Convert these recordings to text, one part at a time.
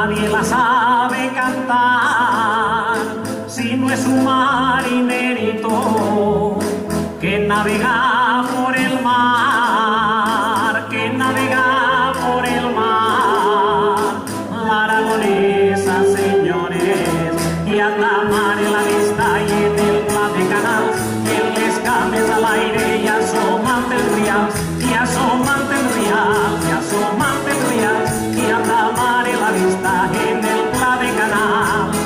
nadie la sabe cantar, si no es un marinerito que navega por el mar, que navega por el mar. La aragonesa, señores, y a Tamar en la vista y en el Pla de Canals, y en les cames al aire y asomant el rial, y asomant el rial, y asomant el rial, y a Tamar en la vista en el Pla de Canals.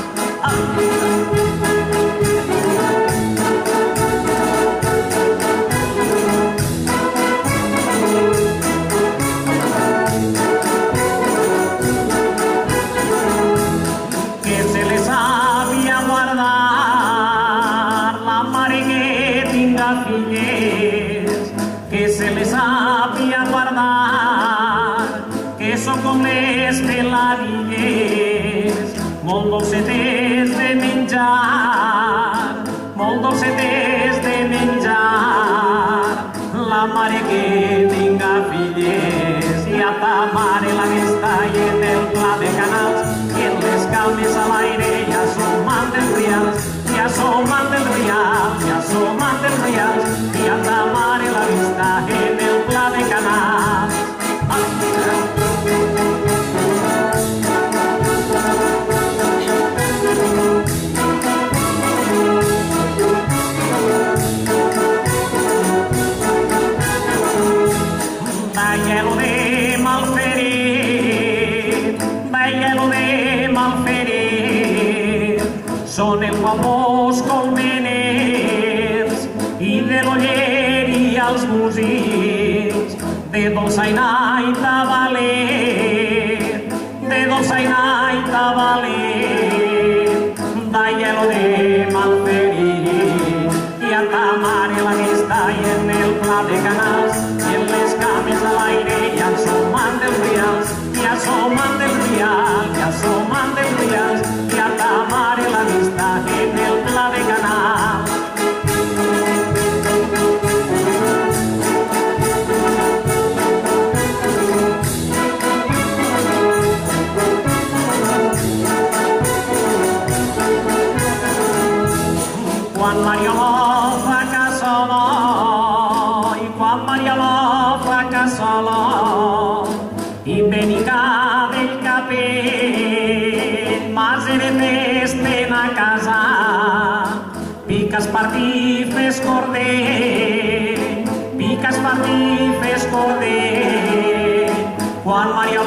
Que se les sabia guardar, que son com les peladilles, molt dolcetes de menjar, molt dolcetes de menjar. La mare que tinga filles, i a ta mare la que està en el Pla de Canals, i en les calmes a l'aire i assomant els rials, i assomant els rials, i assomant els rials, i a ta mare la vista en el Pla de Canals. Veia-lo de malferit, veia-lo de malferit, són els famós colmeners i de l'oller i els músics, de dolçaina i tabaler, de dolçaina i tabaler. Veia-lo de malferit, i a ta mare la que està en el Pla de Canals, i en les cames a l'aire i assomant els rials, i assomant els rials, i assomant els rials, i a ta mare la vista en el Pla de Canals. Quan Marioló fa cassola, i quan Marioló fa cassola, i benica del capell, maseretes ten a casa, piques partifes corder, piques partifes corder. Quan Marioló